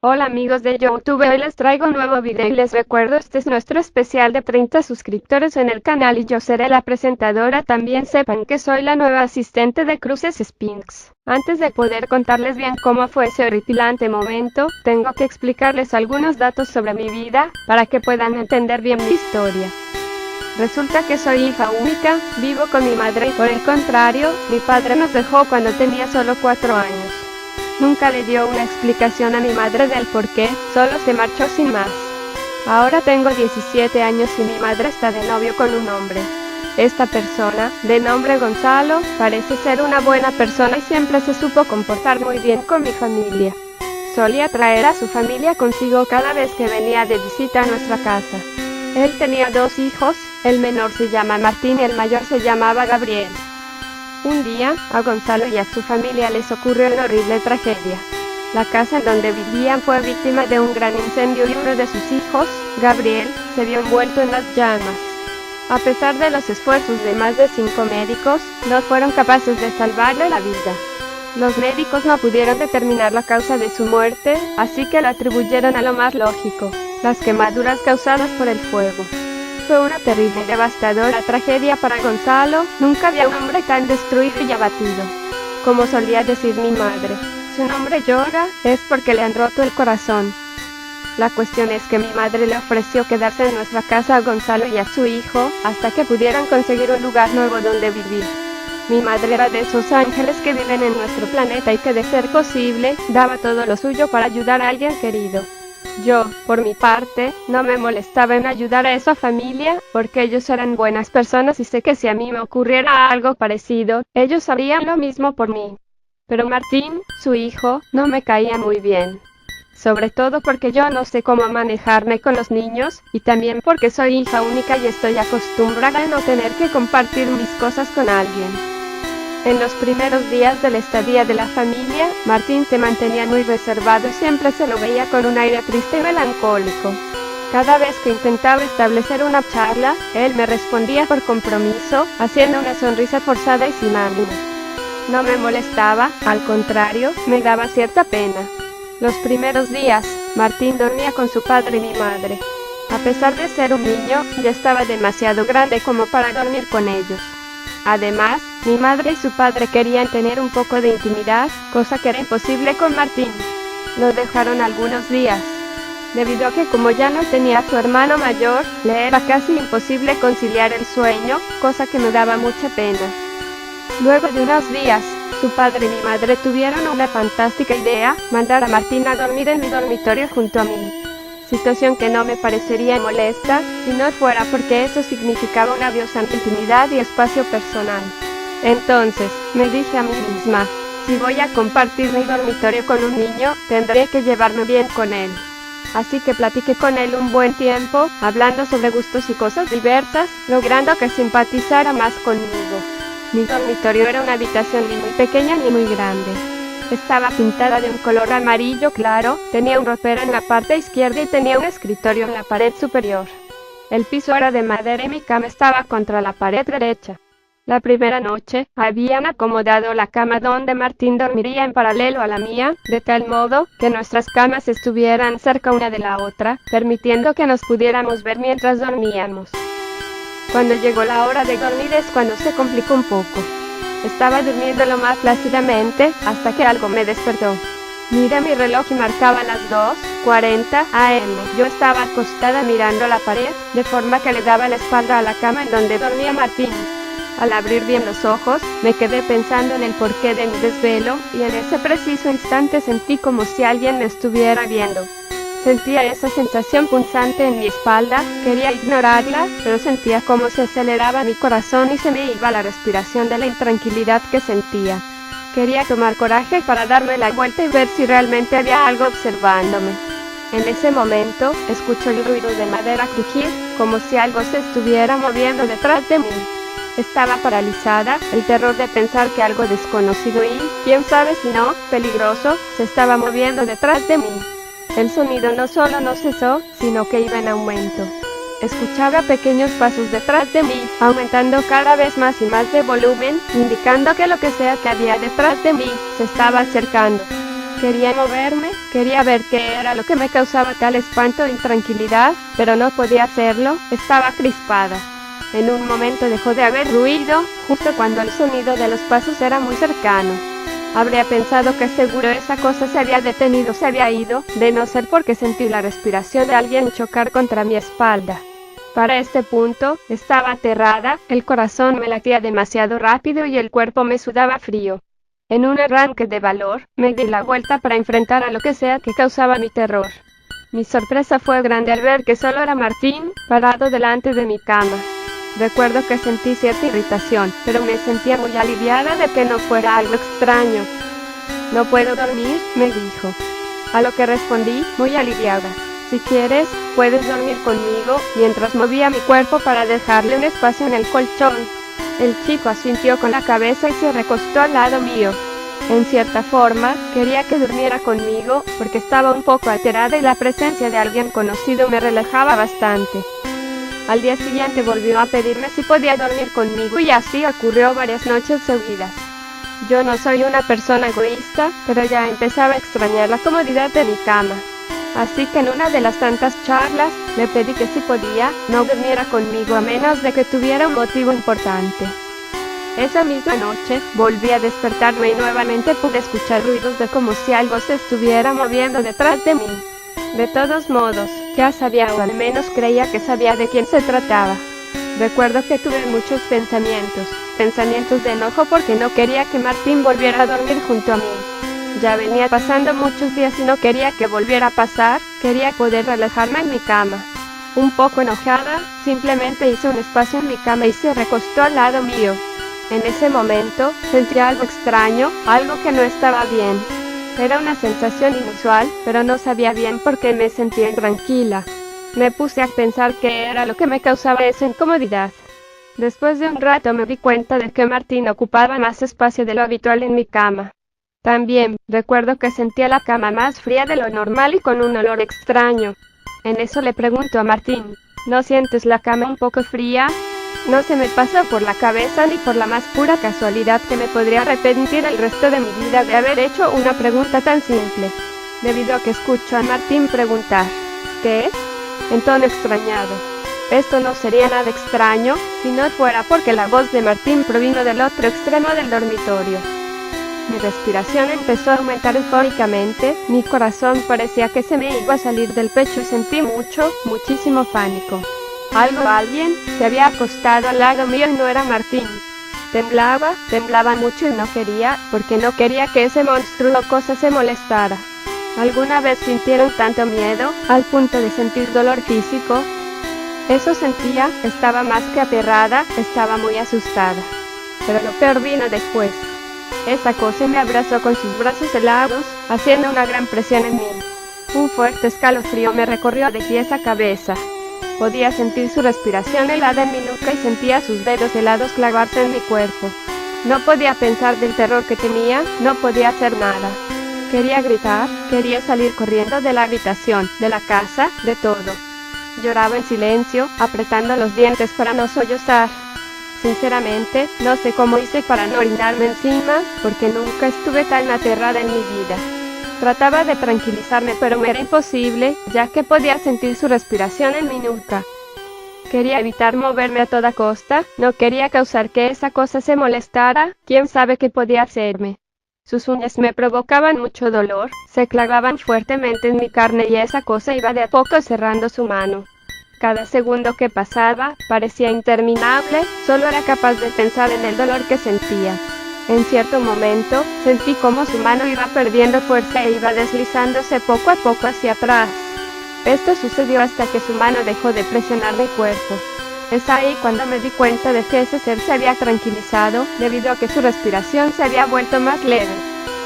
Hola amigos de YouTube, hoy les traigo un nuevo video y les recuerdo este es nuestro especial de 30 suscriptores en el canal y yo seré la presentadora. También sepan que soy la nueva asistente de Cruces Spinks. Antes de poder contarles bien cómo fue ese horripilante momento, tengo que explicarles algunos datos sobre mi vida, para que puedan entender bien mi historia. Resulta que soy hija única, vivo con mi madre y por el contrario, mi padre nos dejó cuando tenía solo 4 años. Nunca le dio una explicación a mi madre del por qué, solo se marchó sin más. Ahora tengo 17 años y mi madre está de novio con un hombre. Esta persona, de nombre Gonzalo, parece ser una buena persona y siempre se supo comportar muy bien con mi familia. Solía traer a su familia consigo cada vez que venía de visita a nuestra casa. Él tenía 2 hijos, el menor se llama Martín y el mayor se llamaba Gabriel. Un día, a Gonzalo y a su familia les ocurrió una horrible tragedia. La casa en donde vivían fue víctima de un gran incendio y uno de sus hijos, Gabriel, se vio envuelto en las llamas. A pesar de los esfuerzos de más de 5 médicos, no fueron capaces de salvarle la vida. Los médicos no pudieron determinar la causa de su muerte, así que la atribuyeron a lo más lógico, las quemaduras causadas por el fuego. Fue una terrible y devastadora tragedia para Gonzalo, nunca había un hombre tan destruido y abatido. Como solía decir mi madre, si un hombre llora, es porque le han roto el corazón. La cuestión es que mi madre le ofreció quedarse en nuestra casa a Gonzalo y a su hijo, hasta que pudieran conseguir un lugar nuevo donde vivir. Mi madre era de esos ángeles que viven en nuestro planeta y que de ser posible, daba todo lo suyo para ayudar a alguien querido. Yo, por mi parte, no me molestaba en ayudar a esa familia, porque ellos eran buenas personas y sé que si a mí me ocurriera algo parecido, ellos harían lo mismo por mí. Pero Martín, su hijo, no me caía muy bien. Sobre todo porque yo no sé cómo manejarme con los niños, y también porque soy hija única y estoy acostumbrada a no tener que compartir mis cosas con alguien. En los primeros días de la estadía de la familia, Martín se mantenía muy reservado y siempre se lo veía con un aire triste y melancólico. Cada vez que intentaba establecer una charla, él me respondía por compromiso, haciendo una sonrisa forzada y sin ánimo. No me molestaba, al contrario, me daba cierta pena. Los primeros días, Martín dormía con su padre y mi madre. A pesar de ser un niño, ya estaba demasiado grande como para dormir con ellos. Además, mi madre y su padre querían tener un poco de intimidad, cosa que era imposible con Martín. Lo dejaron algunos días, debido a que como ya no tenía a su hermano mayor, le era casi imposible conciliar el sueño, cosa que me daba mucha pena. Luego de unos días, su padre y mi madre tuvieron una fantástica idea, mandar a Martín a dormir en mi dormitorio junto a mí. Situación que no me parecería molesta, si no fuera porque eso significaba una valiosa intimidad y espacio personal. Entonces, me dije a mí misma, si voy a compartir mi dormitorio con un niño, tendré que llevarme bien con él. Así que platiqué con él un buen tiempo, hablando sobre gustos y cosas diversas, logrando que simpatizara más conmigo. Mi dormitorio era una habitación ni muy pequeña ni muy grande. Estaba pintada de un color amarillo claro, tenía un ropero en la parte izquierda y tenía un escritorio en la pared superior. El piso era de madera y mi cama estaba contra la pared derecha. La primera noche, habían acomodado la cama donde Martín dormiría en paralelo a la mía, de tal modo que nuestras camas estuvieran cerca una de la otra, permitiendo que nos pudiéramos ver mientras dormíamos. Cuando llegó la hora de dormir es cuando se complicó un poco. Estaba durmiendo lo más plácidamente, hasta que algo me despertó. Miré mi reloj y marcaba las 2:40 am. Yo estaba acostada mirando la pared, de forma que le daba la espalda a la cama en donde dormía Martín. Al abrir bien los ojos, me quedé pensando en el porqué de mi desvelo, y en ese preciso instante sentí como si alguien me estuviera viendo. Sentía esa sensación punzante en mi espalda, quería ignorarla, pero sentía como se aceleraba mi corazón y se me iba la respiración de la intranquilidad que sentía. Quería tomar coraje para darme la vuelta y ver si realmente había algo observándome. En ese momento, escuché el ruido de madera crujir, como si algo se estuviera moviendo detrás de mí. Estaba paralizada, el terror de pensar que algo desconocido y, quién sabe si no, peligroso, se estaba moviendo detrás de mí. El sonido no solo no cesó, sino que iba en aumento. Escuchaba pequeños pasos detrás de mí, aumentando cada vez más y más de volumen, indicando que lo que sea que había detrás de mí, se estaba acercando. Quería moverme, quería ver qué era lo que me causaba tal espanto e intranquilidad, pero no podía hacerlo, estaba crispada. En un momento dejó de haber ruido, justo cuando el sonido de los pasos era muy cercano. Habría pensado que seguro esa cosa se había detenido, se había ido, de no ser porque sentí la respiración de alguien chocar contra mi espalda. Para este punto, estaba aterrada, el corazón me latía demasiado rápido y el cuerpo me sudaba frío. En un arranque de valor, me di la vuelta para enfrentar a lo que sea que causaba mi terror. Mi sorpresa fue grande al ver que solo era Martín, parado delante de mi cama. Recuerdo que sentí cierta irritación, pero me sentía muy aliviada de que no fuera algo extraño. «No puedo dormir», me dijo. A lo que respondí, muy aliviada. «Si quieres, puedes dormir conmigo», mientras movía mi cuerpo para dejarle un espacio en el colchón. El chico asintió con la cabeza y se recostó al lado mío. En cierta forma, quería que durmiera conmigo, porque estaba un poco alterada y la presencia de alguien conocido me relajaba bastante. Al día siguiente volvió a pedirme si podía dormir conmigo y así ocurrió varias noches seguidas. Yo no soy una persona egoísta, pero ya empezaba a extrañar la comodidad de mi cama. Así que en una de las tantas charlas, le pedí que si podía, no durmiera conmigo a menos de que tuviera un motivo importante. Esa misma noche, volví a despertarme y nuevamente pude escuchar ruidos de como si algo se estuviera moviendo detrás de mí. De todos modos, ya sabía o al menos creía que sabía de quién se trataba. Recuerdo que tuve muchos pensamientos de enojo porque no quería que Martín volviera a dormir junto a mí. Ya venía pasando muchos días y no quería que volviera a pasar, quería poder relajarme en mi cama. Un poco enojada, simplemente hizo un espacio en mi cama y se recostó al lado mío. En ese momento, sentí algo extraño, algo que no estaba bien. Era una sensación inusual, pero no sabía bien por qué me sentía intranquila. Me puse a pensar qué era lo que me causaba esa incomodidad. Después de un rato me di cuenta de que Martín ocupaba más espacio de lo habitual en mi cama. También, recuerdo que sentía la cama más fría de lo normal y con un olor extraño. En eso le pregunto a Martín, ¿no sientes la cama un poco fría? No se me pasó por la cabeza ni por la más pura casualidad que me podría arrepentir el resto de mi vida de haber hecho una pregunta tan simple. Debido a que escucho a Martín preguntar, ¿qué? En tono extrañado. Esto no sería nada extraño, si no fuera porque la voz de Martín provino del otro extremo del dormitorio. Mi respiración empezó a aumentar eufóricamente, mi corazón parecía que se me iba a salir del pecho y sentí muchísimo pánico. Algo o alguien se había acostado al lado mío y no era Martín. Temblaba mucho y no quería, porque no quería que ese monstruo o cosa se molestara. ¿Alguna vez sintieron tanto miedo, al punto de sentir dolor físico? Eso sentía, estaba más que aterrada, estaba muy asustada. Pero lo peor vino después. Esa cosa me abrazó con sus brazos helados, haciendo una gran presión en mí. Un fuerte escalofrío me recorrió de pies a cabeza. Podía sentir su respiración helada en mi nuca y sentía sus dedos helados clavarse en mi cuerpo. No podía pensar del terror que tenía, no podía hacer nada. Quería gritar, quería salir corriendo de la habitación, de la casa, de todo. Lloraba en silencio, apretando los dientes para no sollozar. Sinceramente, no sé cómo hice para no orinarme encima, porque nunca estuve tan aterrada en mi vida. Trataba de tranquilizarme, pero me era imposible, ya que podía sentir su respiración en mi nuca. Quería evitar moverme a toda costa, no quería causar que esa cosa se molestara, quién sabe qué podía hacerme. Sus uñas me provocaban mucho dolor, se clavaban fuertemente en mi carne y esa cosa iba de a poco cerrando su mano. Cada segundo que pasaba, parecía interminable, solo era capaz de pensar en el dolor que sentía. En cierto momento, sentí como su mano iba perdiendo fuerza e iba deslizándose poco a poco hacia atrás. Esto sucedió hasta que su mano dejó de presionar mi cuerpo. Es ahí cuando me di cuenta de que ese ser se había tranquilizado, debido a que su respiración se había vuelto más leve.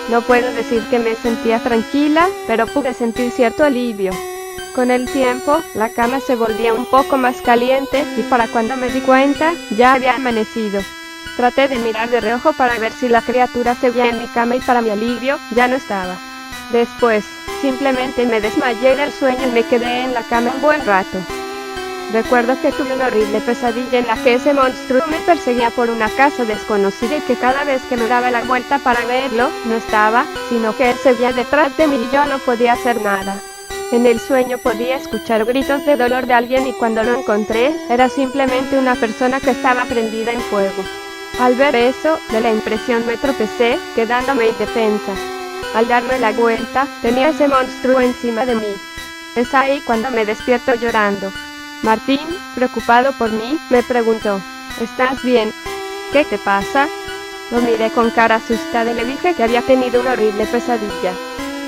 No puedo decir que me sentía tranquila, pero pude sentir cierto alivio. Con el tiempo, la cama se volvía un poco más caliente, y para cuando me di cuenta, ya había amanecido. Traté de mirar de reojo para ver si la criatura seguía en mi cama y para mi alivio, ya no estaba. Después, simplemente me desmayé del sueño y me quedé en la cama un buen rato. Recuerdo que tuve una horrible pesadilla en la que ese monstruo me perseguía por una casa desconocida y que cada vez que me daba la vuelta para verlo, no estaba, sino que él seguía detrás de mí y yo no podía hacer nada. En el sueño podía escuchar gritos de dolor de alguien y cuando lo encontré, era simplemente una persona que estaba prendida en fuego. Al ver eso, de la impresión me tropecé, quedándome indefensa. Al darme la vuelta, tenía ese monstruo encima de mí. Es ahí cuando me despierto llorando. Martín, preocupado por mí, me preguntó, ¿estás bien? ¿Qué te pasa? Lo miré con cara asustada y le dije que había tenido una horrible pesadilla.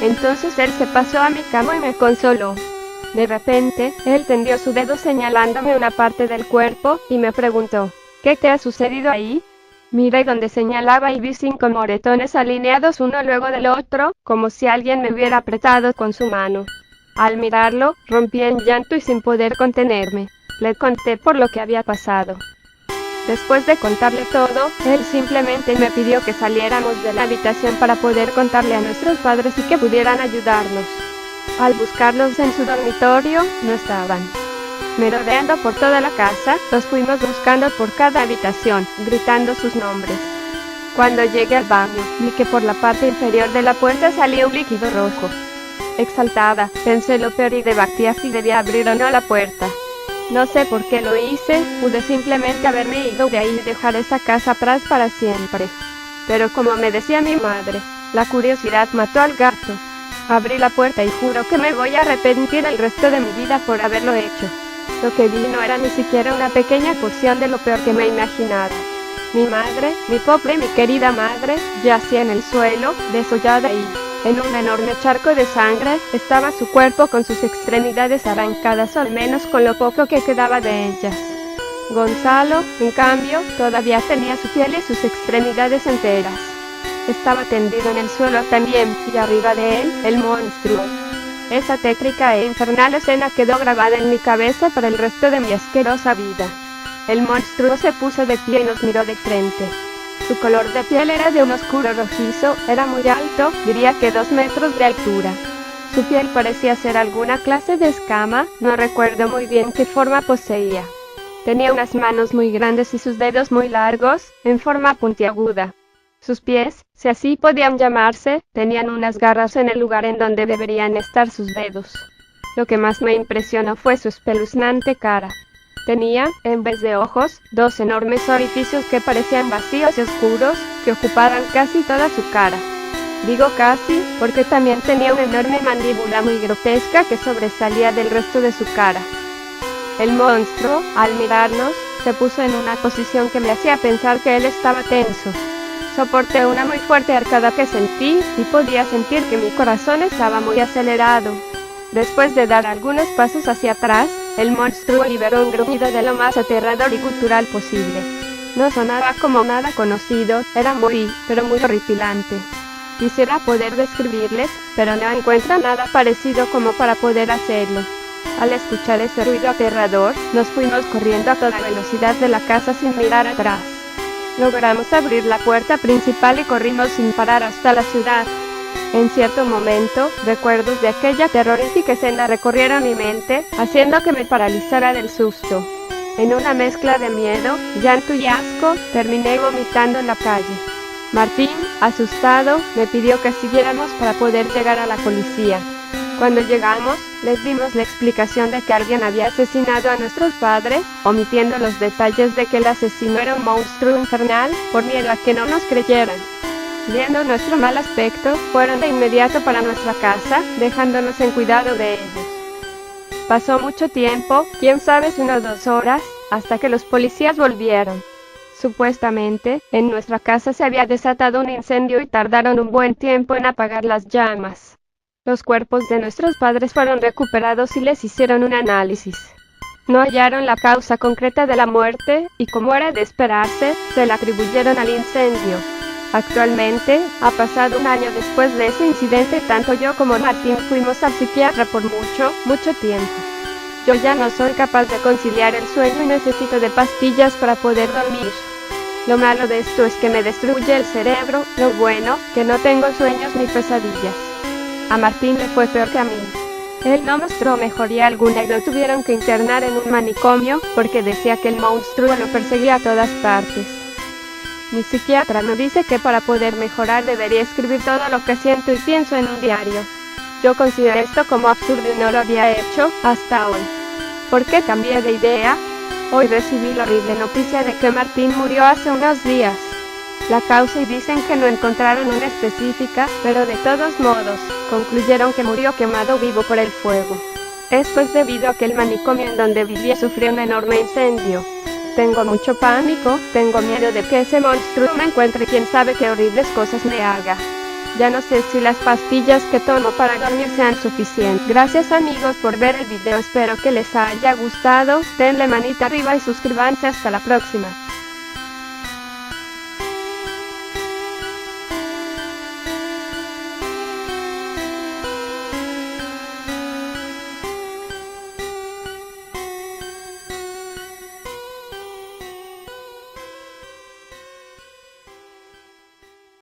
Entonces él se pasó a mi cama y me consoló. De repente, él tendió su dedo señalándome una parte del cuerpo, y me preguntó, ¿qué te ha sucedido ahí? Miré donde señalaba y vi 5 moretones alineados uno luego del otro, como si alguien me hubiera apretado con su mano. Al mirarlo, rompí en llanto y sin poder contenerme, le conté por lo que había pasado. Después de contarle todo, él simplemente me pidió que saliéramos de la habitación para poder contarle a nuestros padres y que pudieran ayudarnos. Al buscarlos en su dormitorio, no estaban. Merodeando por toda la casa, los fuimos buscando por cada habitación, gritando sus nombres. Cuando llegué al baño, vi que por la parte inferior de la puerta salía un líquido rojo. Exaltada, pensé lo peor y debatí si debía abrir o no la puerta. No sé por qué lo hice, pude simplemente haberme ido de ahí y dejar esa casa atrás para siempre. Pero como me decía mi madre, la curiosidad mató al gato. Abrí la puerta y juro que me voy a arrepentir el resto de mi vida por haberlo hecho. Lo que vi no era ni siquiera una pequeña porción de lo peor que me imaginara. Mi madre, mi pobre y mi querida madre, yacía en el suelo, desollada y, en un enorme charco de sangre, estaba su cuerpo con sus extremidades arrancadas, al menos con lo poco que quedaba de ellas. Gonzalo, en cambio, todavía tenía su piel y sus extremidades enteras. Estaba tendido en el suelo también, y arriba de él, el monstruo. Esa tétrica e infernal escena quedó grabada en mi cabeza para el resto de mi asquerosa vida. El monstruo se puso de pie y nos miró de frente. Su color de piel era de un oscuro rojizo, era muy alto, diría que 2 metros de altura. Su piel parecía ser alguna clase de escama, no recuerdo muy bien qué forma poseía. Tenía unas manos muy grandes y sus dedos muy largos, en forma puntiaguda. Sus pies, si así podían llamarse, tenían unas garras en el lugar en donde deberían estar sus dedos. Lo que más me impresionó fue su espeluznante cara. Tenía, en vez de ojos, 2 enormes orificios que parecían vacíos y oscuros, que ocupaban casi toda su cara. Digo casi, porque también tenía una enorme mandíbula muy grotesca que sobresalía del resto de su cara. El monstruo, al mirarnos, se puso en una posición que me hacía pensar que él estaba tenso. Soporté una muy fuerte arcada que sentí, y podía sentir que mi corazón estaba muy acelerado. Después de dar algunos pasos hacia atrás, el monstruo liberó un gruñido de lo más aterrador y gutural posible. No sonaba como nada conocido, era pero muy horripilante. Quisiera poder describirles, pero no encuentro nada parecido como para poder hacerlo. Al escuchar ese ruido aterrador, nos fuimos corriendo a toda velocidad de la casa sin mirar atrás. Logramos abrir la puerta principal y corrimos sin parar hasta la ciudad. En cierto momento, recuerdos de aquella terrorífica escena recorrieron mi mente, haciendo que me paralizara del susto. En una mezcla de miedo, llanto y asco, terminé vomitando en la calle. Martín, asustado, me pidió que siguiéramos para poder llegar a la policía. Cuando llegamos, les dimos la explicación de que alguien había asesinado a nuestros padres, omitiendo los detalles de que el asesino era un monstruo infernal, por miedo a que no nos creyeran. Viendo nuestro mal aspecto, fueron de inmediato para nuestra casa, dejándonos en cuidado de ellos. Pasó mucho tiempo, quién sabe si unas 2 horas, hasta que los policías volvieron. Supuestamente, en nuestra casa se había desatado un incendio y tardaron un buen tiempo en apagar las llamas. Los cuerpos de nuestros padres fueron recuperados y les hicieron un análisis. No hallaron la causa concreta de la muerte, y como era de esperarse, se la atribuyeron al incendio. Actualmente, ha pasado un año después de ese incidente, tanto yo como Martín fuimos al psiquiatra por mucho tiempo. Yo ya no soy capaz de conciliar el sueño y necesito de pastillas para poder dormir. Lo malo de esto es que me destruye el cerebro, lo bueno, que no tengo sueños ni pesadillas. A Martín le fue peor que a mí. Él no mostró mejoría alguna y lo tuvieron que internar en un manicomio, porque decía que el monstruo lo perseguía a todas partes. Mi psiquiatra me dice que para poder mejorar debería escribir todo lo que siento y pienso en un diario. Yo considero esto como absurdo y no lo había hecho hasta hoy. ¿Por qué cambié de idea? Hoy recibí la horrible noticia de que Martín murió hace unos días. La causa y dicen que no encontraron una específica, pero de todos modos, concluyeron que murió quemado vivo por el fuego. Esto es debido a que el manicomio en donde vivía sufrió un enorme incendio. Tengo mucho pánico, tengo miedo de que ese monstruo me encuentre y quién sabe qué horribles cosas me haga. Ya no sé si las pastillas que tomo para dormir sean suficientes. Gracias amigos por ver el video, espero que les haya gustado, denle manita arriba y suscríbanse, hasta la próxima.